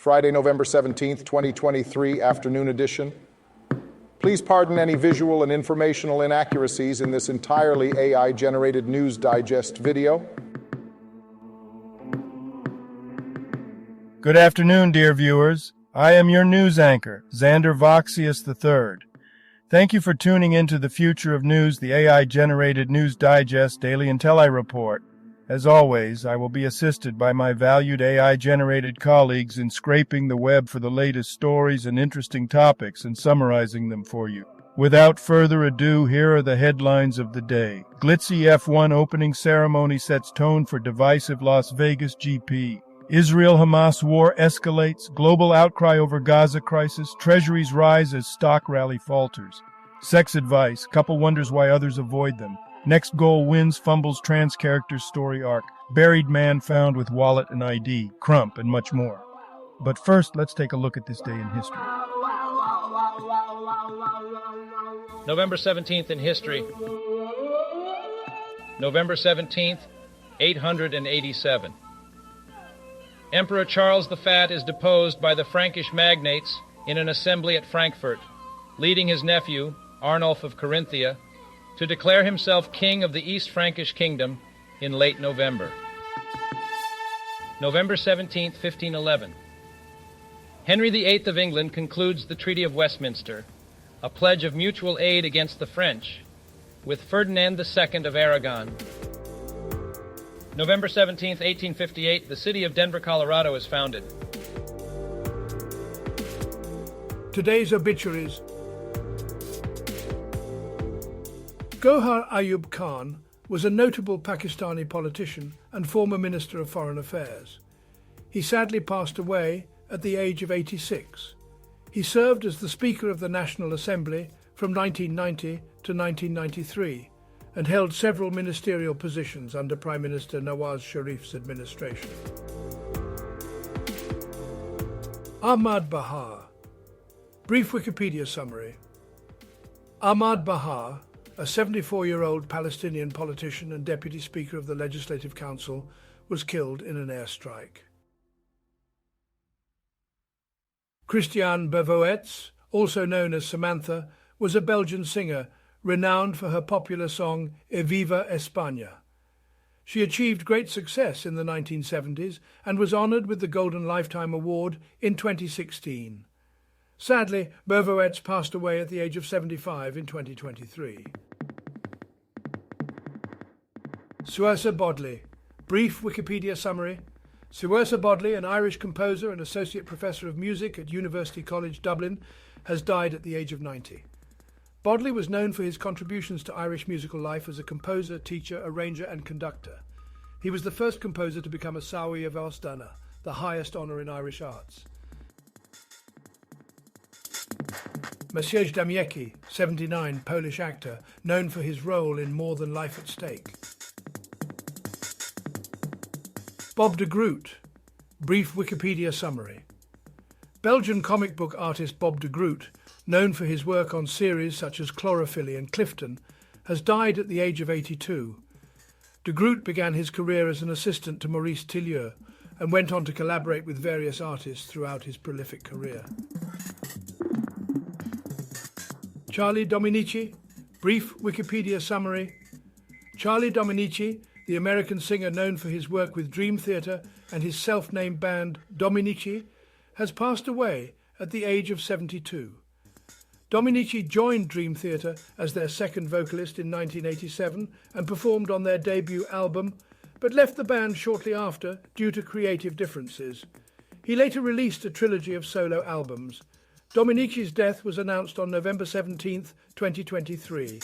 Friday, November 17th, 2023, afternoon edition. Please pardon any visual and informational inaccuracies in this entirely AI-generated News Digest video. Good afternoon, dear viewers. I am your news anchor, Xander Voxius III. Thank you for tuning into the future of news, the AI-generated News Digest Daily Intellireport. As always, I will be assisted by my valued AI-generated colleagues in scraping the web for the latest stories and interesting topics and summarizing them for you. Without further ado, here are the headlines of the day. Glitzy F1 opening ceremony sets tone for divisive Las Vegas GP. Israel-Hamas war escalates, global outcry over Gaza crisis, treasuries rise as stock rally falters. Sex advice, couple wonders why others avoid them. Next goal wins, fumbles trans character's story arc. Buried man found with wallet and ID, crump, and much more. But first, let's take a look at this day in history. November 17th in history. November 17th, 887. Emperor Charles the Fat is deposed by the Frankish magnates in an assembly at Frankfurt, leading his nephew, Arnulf of Carinthia, to declare himself king of the East Frankish kingdom in late November. November 17, 1511. Henry VIII of England concludes the Treaty of Westminster, a pledge of mutual aid against the French, with Ferdinand II of Aragon. November 17, 1858, the city of Denver, Colorado is founded. Today's obituaries. Gohar Ayub Khan was a notable Pakistani politician and former Minister of Foreign Affairs. He sadly passed away at the age of 86. He served as the Speaker of the National Assembly from 1990 to 1993 and held several ministerial positions under Prime Minister Nawaz Sharif's administration. Ahmad Bahar. Brief Wikipedia summary. Ahmad Bahar, a 74-year-old Palestinian politician and Deputy Speaker of the Legislative Council, was killed in an airstrike. Christiane Bervoets, also known as Samantha, was a Belgian singer renowned for her popular song Eviva España. She achieved great success in the 1970s and was honoured with the Golden Lifetime Award in 2016. Sadly, Bervoets passed away at the age of 75 in 2023. Saoirse Bodley. Brief Wikipedia summary. Saoirse Bodley, an Irish composer and Associate Professor of Music at University College Dublin, has died at the age of 90. Bodley was known for his contributions to Irish musical life as a composer, teacher, arranger and conductor. He was the first composer to become a Sawi of Osdana, the highest honour in Irish arts. Maciej Damiecki, 79, Polish actor, known for his role in More Than Life at Stake. Bob de Groot. Brief Wikipedia summary. Belgian comic book artist Bob de Groot, known for his work on series such as Chlorophyll and Clifton, has died at the age of 82. De Groot began his career as an assistant to Maurice Tillieu and went on to collaborate with various artists throughout his prolific career. Charlie Dominici. Brief Wikipedia summary. Charlie Dominici, the American singer known for his work with Dream Theater and his self-named band Dominici, has passed away at the age of 72. Dominici joined Dream Theater as their second vocalist in 1987 and performed on their debut album, but left the band shortly after due to creative differences. He later released a trilogy of solo albums. Dominici's death was announced on November 17, 2023.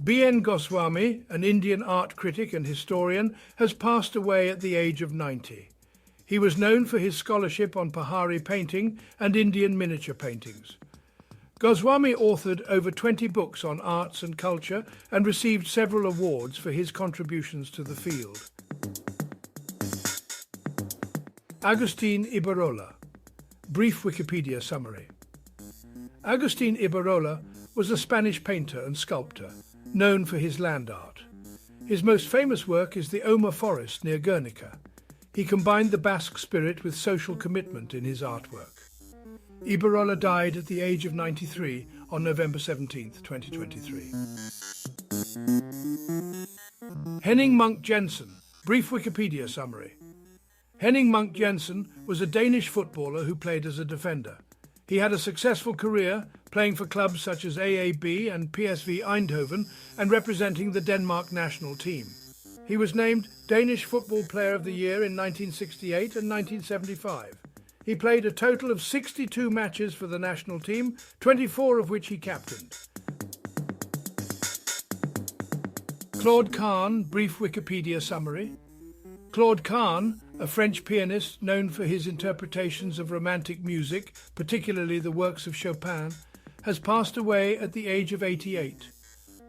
B.N. Goswami, an Indian art critic and historian, has passed away at the age of 90. He was known for his scholarship on Pahari painting and Indian miniature paintings. Goswami authored over 20 books on arts and culture and received several awards for his contributions to the field. Agustin Ibarola. Brief Wikipedia summary. Agustin Ibarola was a Spanish painter and sculptor, known for his land art. His most famous work is the Oma Forest near Guernica. He combined the Basque spirit with social commitment in his artwork. Ibarola died at the age of 93 on November 17, 2023. Henning Munk Jensen, brief Wikipedia summary. Henning Munk Jensen was a Danish footballer who played as a defender. He had a successful career playing for clubs such as AAB and PSV Eindhoven and representing the Denmark national team. He was named Danish Football Player of the Year in 1968 and 1975. He played a total of 62 matches for the national team, 24 of which he captained. Claude Kahn, brief Wikipedia summary. Claude Kahn, a French pianist known for his interpretations of romantic music, particularly the works of Chopin, has passed away at the age of 88.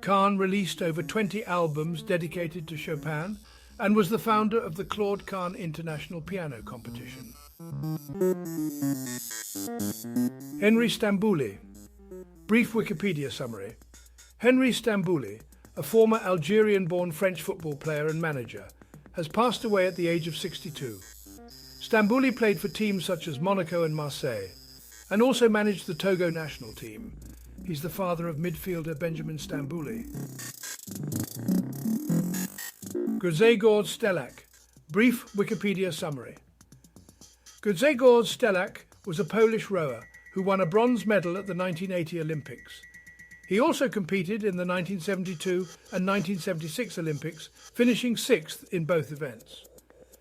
Kahn released over 20 albums dedicated to Chopin and was the founder of the Claude Kahn International Piano Competition. Henry Stambouli, brief Wikipedia summary. Henry Stambouli, a former Algerian-born French football player and manager, has passed away at the age of 62. Stambouli played for teams such as Monaco and Marseille, and also managed the Togo national team. He's the father of midfielder Benjamin Stambouli. Grzegorz Stelak, brief Wikipedia summary. Grzegorz Stelak was a Polish rower who won a bronze medal at the 1980 Olympics. He also competed in the 1972 and 1976 Olympics, finishing 6th in both events.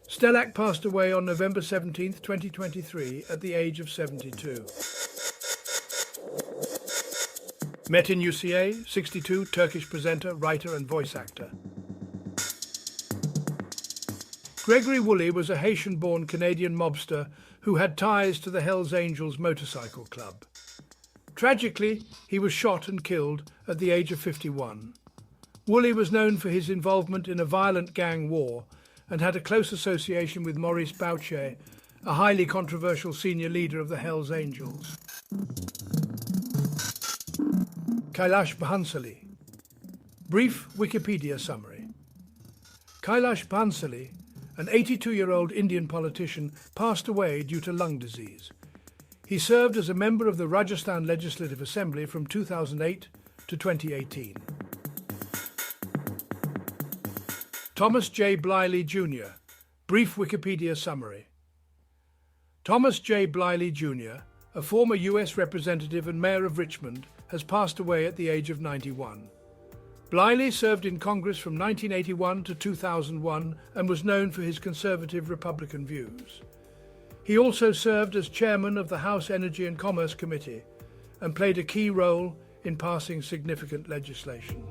Stelak passed away on November 17, 2023, at the age of 72. Metin Yücel, 62, Turkish presenter, writer and voice actor. Gregory Woolley was a Haitian-born Canadian mobster who had ties to the Hells Angels motorcycle club. Tragically, he was shot and killed at the age of 51. Woolley was known for his involvement in a violent gang war and had a close association with Maurice Boucher, a highly controversial senior leader of the Hells Angels. Kailash Bhansali, brief Wikipedia summary. Kailash Bhansali, an 82-year-old Indian politician, passed away due to lung disease. He served as a member of the Rajasthan Legislative Assembly from 2008 to 2018. Thomas J. Bliley Jr., brief Wikipedia summary. Thomas J. Bliley Jr., a former U.S. representative and mayor of Richmond, has passed away at the age of 91. Bliley served in Congress from 1981 to 2001 and was known for his conservative Republican views. He also served as chairman of the House Energy and Commerce Committee and played a key role in passing significant legislation.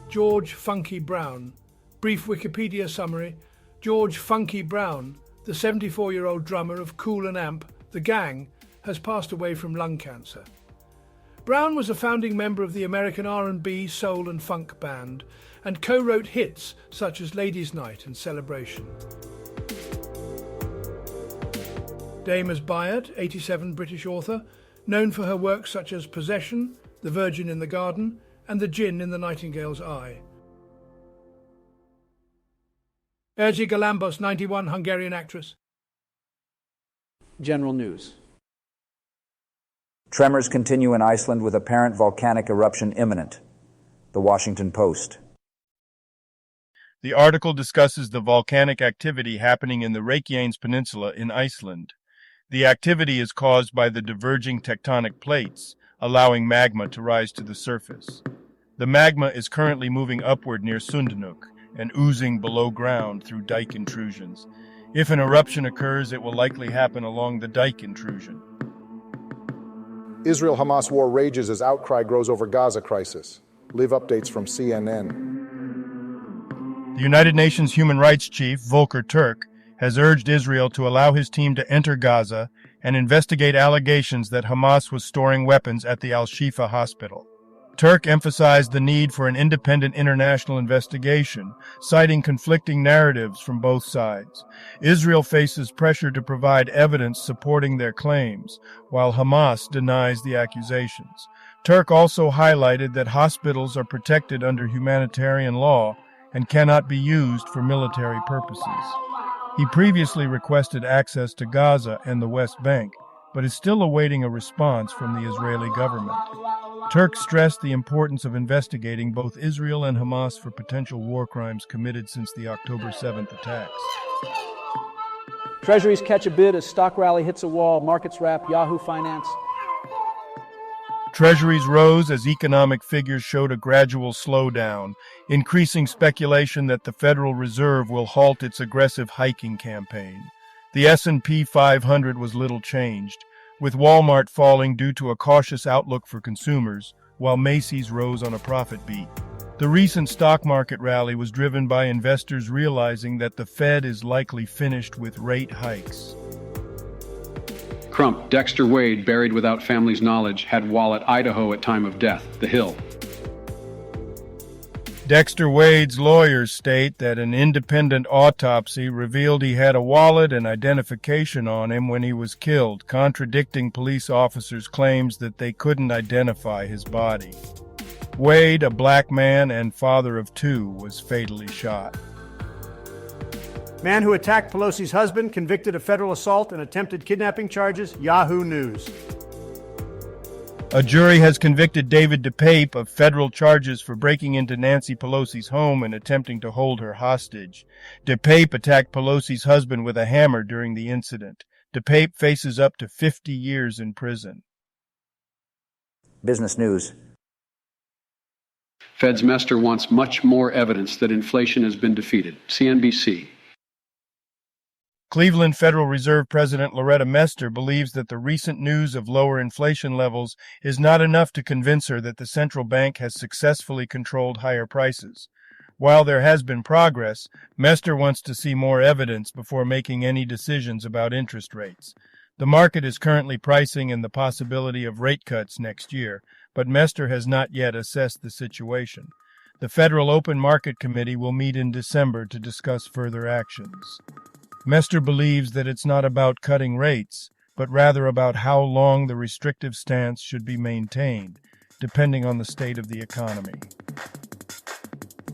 George Funky Brown, brief Wikipedia summary. George Funky Brown, the 74-year-old drummer of Kool and Amp, The Gang, has passed away from lung cancer. Brown was a founding member of the American R&B, soul and funk band and co-wrote hits such as Ladies' Night and Celebration. Damas Byatt, 87, British author, known for her works such as Possession, The Virgin in the Garden and The Djinn in the Nightingale's Eye. Erzsi Galambos, 91, Hungarian actress. General news. Tremors continue in Iceland with apparent volcanic eruption imminent. The Washington Post. The article discusses the volcanic activity happening in the Reykjanes Peninsula in Iceland. The activity is caused by the diverging tectonic plates, allowing magma to rise to the surface. The magma is currently moving upward near Sundnuk and oozing below ground through dike intrusions. If an eruption occurs, it will likely happen along the dike intrusion. Israel-Hamas war rages as outcry grows over Gaza crisis. Live updates from CNN. The United Nations Human Rights Chief, Volker Turk, has urged Israel to allow his team to enter Gaza and investigate allegations that Hamas was storing weapons at the Al-Shifa hospital. Turk emphasized the need for an independent international investigation, citing conflicting narratives from both sides. Israel faces pressure to provide evidence supporting their claims, while Hamas denies the accusations. Turk also highlighted that hospitals are protected under humanitarian law and cannot be used for military purposes. He previously requested access to Gaza and the West Bank, but is still awaiting a response from the Israeli government. Turks stressed the importance of investigating both Israel and Hamas for potential war crimes committed since the October 7th attacks. Treasuries catch a bid as stock rally hits a wall, markets wrap, Yahoo Finance. Treasuries rose as economic figures showed a gradual slowdown, increasing speculation that the Federal Reserve will halt its aggressive hiking campaign. The S&P 500 was little changed, with Walmart falling due to a cautious outlook for consumers, while Macy's rose on a profit beat. The recent stock market rally was driven by investors realizing that the Fed is likely finished with rate hikes. Crump, Dexter Wade, buried without family's knowledge, had wallet Idaho at time of death, The Hill. Dexter Wade's lawyers state that an independent autopsy revealed he had a wallet and identification on him when he was killed, contradicting police officers' claims that they couldn't identify his body. Wade, a black man and father of two, was fatally shot. Man who attacked Pelosi's husband convicted of federal assault and attempted kidnapping charges, Yahoo News. A jury has convicted David DePape of federal charges for breaking into Nancy Pelosi's home and attempting to hold her hostage. DePape attacked Pelosi's husband with a hammer during the incident. DePape faces up to 50 years in prison. Business News. Fed's Mester wants much more evidence that inflation has been defeated. CNBC. Cleveland Federal Reserve President Loretta Mester believes that the recent news of lower inflation levels is not enough to convince her that the central bank has successfully controlled higher prices. While there has been progress, Mester wants to see more evidence before making any decisions about interest rates. The market is currently pricing in the possibility of rate cuts next year, but Mester has not yet assessed the situation. The Federal Open Market Committee will meet in December to discuss further actions. Mester believes that it's not about cutting rates, but rather about how long the restrictive stance should be maintained, depending on the state of the economy.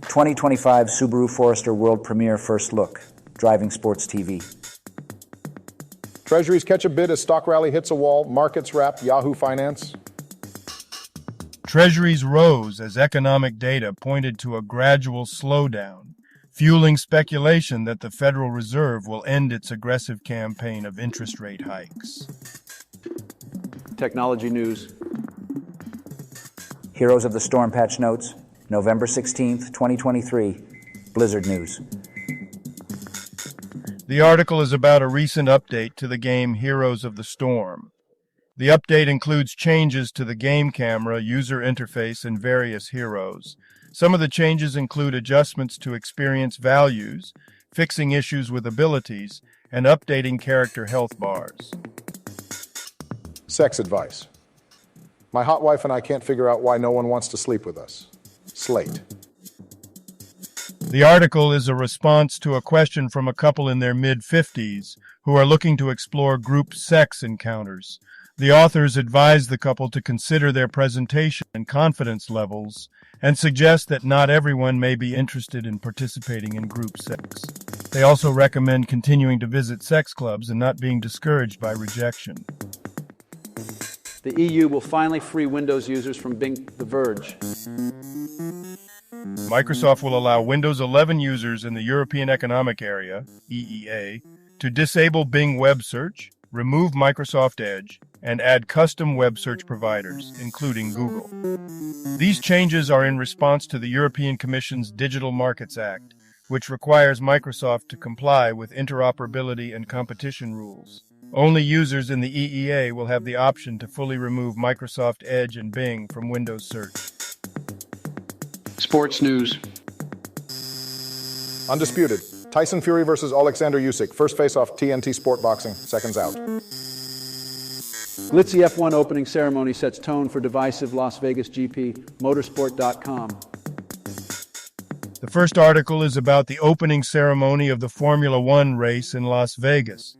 2025 Subaru Forester World Premiere First Look. Driving Sports TV. Treasuries catch a bid as stock rally hits a wall, markets wrap, Yahoo Finance. Treasuries rose as economic data pointed to a gradual slowdown, fueling speculation that the Federal Reserve will end its aggressive campaign of interest rate hikes. Technology news. Heroes of the Storm Patch Notes. November 16th, 2023. Blizzard News. The article is about a recent update to the game Heroes of the Storm. The update includes changes to the game camera, user interface, and various heroes. Some of the changes include adjustments to experience values, fixing issues with abilities, and updating character health bars. Sex advice. My hot wife and I can't figure out why no one wants to sleep with us. Slate. The article is a response to a question from a couple in their mid-50s who are looking to explore group sex encounters. The authors advise the couple to consider their presentation and confidence levels and suggest that not everyone may be interested in participating in group sex. They also recommend continuing to visit sex clubs and not being discouraged by rejection. The EU will finally free Windows users from Bing. The Verge. Microsoft will allow Windows 11 users in the European Economic Area, EEA, to disable Bing Web Search, remove Microsoft Edge, and add custom web search providers, including Google. These changes are in response to the European Commission's Digital Markets Act, which requires Microsoft to comply with interoperability and competition rules. Only users in the EEA will have the option to fully remove Microsoft Edge and Bing from Windows Search. Sports news. Undisputed. Tyson Fury versus Alexander Usyk. First face-off, TNT Sport Boxing. Seconds out. Glitzy F1 opening ceremony sets tone for divisive Las Vegas GP. Motorsport.com. The first article is about the opening ceremony of the Formula One race in Las Vegas.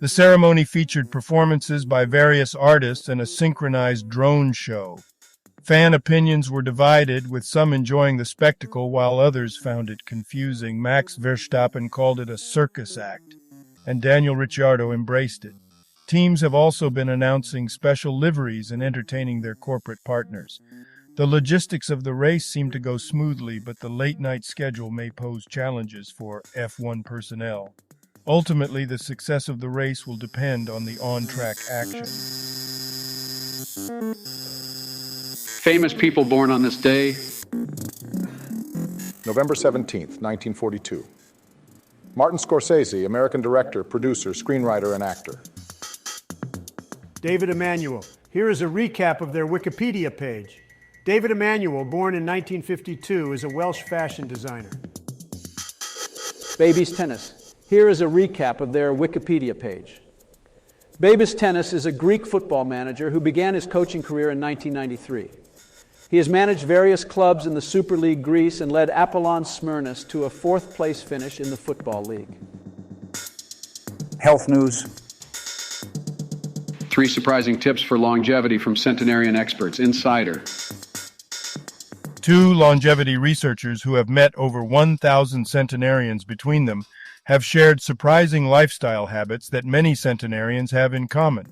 The ceremony featured performances by various artists and a synchronized drone show. Fan opinions were divided, with some enjoying the spectacle while others found it confusing. Max Verstappen called it a circus act, and Daniel Ricciardo embraced it. Teams have also been announcing special liveries and entertaining their corporate partners. The logistics of the race seem to go smoothly, but the late-night schedule may pose challenges for F1 personnel. Ultimately, the success of the race will depend on the on-track action. Famous people born on this day. November 17th, 1942. Martin Scorsese, American director, producer, screenwriter, and actor. David Emanuel. Here is a recap of their Wikipedia page. David Emanuel, born in 1952, is a Welsh fashion designer. Babies Tennis. Here is a recap of their Wikipedia page. Babies Tennis is a Greek football manager who began his coaching career in 1993. He has managed various clubs in the Super League Greece and led Apollon Smyrnis to a fourth-place finish in the Football League. Health news. 3 surprising tips for longevity from centenarian experts. Insider. 2 longevity researchers who have met over 1,000 centenarians between them have shared surprising lifestyle habits that many centenarians have in common.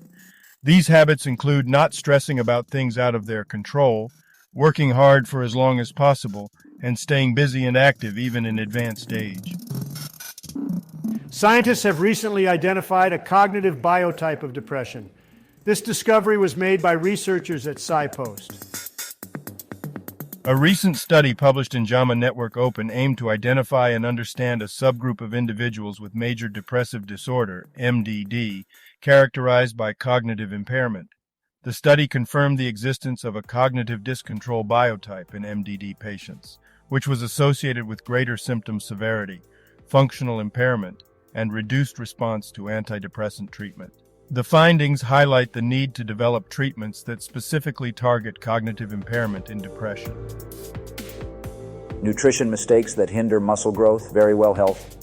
These habits include not stressing about things out of their control, working hard for as long as possible, and staying busy and active even in advanced age. Scientists have recently identified a cognitive biotype of depression. This discovery was made by researchers at SciPost. A recent study published in JAMA Network Open aimed to identify and understand a subgroup of individuals with major depressive disorder, MDD, characterized by cognitive impairment. The study confirmed the existence of a cognitive dyscontrol biotype in MDD patients, which was associated with greater symptom severity, functional impairment, and reduced response to antidepressant treatment. The findings highlight the need to develop treatments that specifically target cognitive impairment in depression. Nutrition mistakes that hinder muscle growth. Very well health.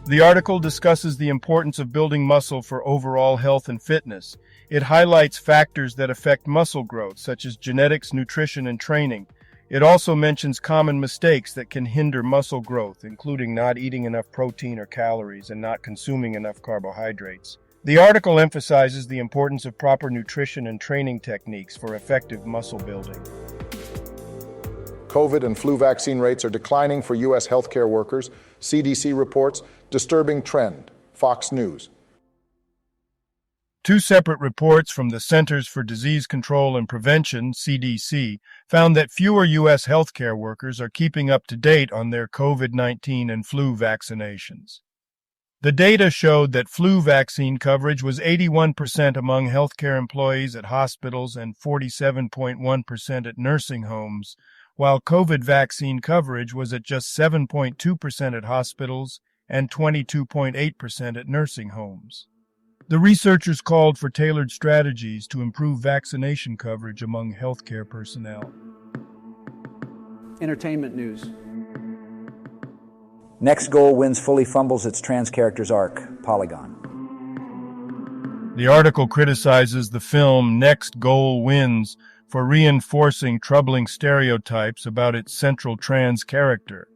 The article discusses the importance of building muscle for overall health and fitness. It highlights factors that affect muscle growth, such as genetics, nutrition, and training. It also mentions common mistakes that can hinder muscle growth, including not eating enough protein or calories and not consuming enough carbohydrates. The article emphasizes the importance of proper nutrition and training techniques for effective muscle building. COVID and flu vaccine rates are declining for U.S. healthcare workers. CDC reports disturbing trend. Fox News. 2 separate reports from the Centers for Disease Control and Prevention, CDC, found that fewer U.S. healthcare workers are keeping up to date on their COVID-19 and flu vaccinations. The data showed that flu vaccine coverage was 81% among healthcare employees at hospitals and 47.1% at nursing homes, while COVID vaccine coverage was at just 7.2% at hospitals and 22.8% at nursing homes. The researchers called for tailored strategies to improve vaccination coverage among healthcare personnel. Entertainment news. Next Goal Wins fully fumbles its trans character's arc. Polygon. The article criticizes the film Next Goal Wins for reinforcing troubling stereotypes about its central trans character.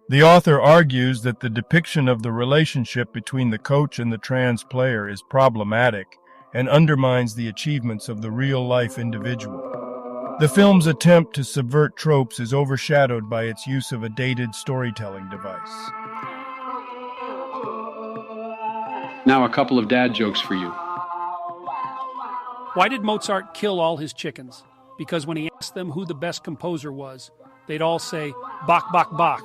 The author argues that the depiction of the relationship between the coach and the trans player is problematic and undermines the achievements of the real-life individual. The film's attempt to subvert tropes is overshadowed by its use of a dated storytelling device. Now a couple of dad jokes for you. Why did Mozart kill all his chickens? Because when he asked them who the best composer was, they'd all say, Bach, Bach, Bach.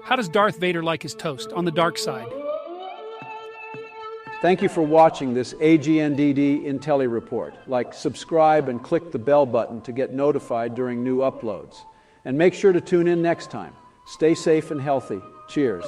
How does Darth Vader like his toast? On the dark side. Thank you for watching this AGNDD Intellireport. Like, subscribe, and click the bell button to get notified during new uploads. And make sure to tune in next time. Stay safe and healthy. Cheers.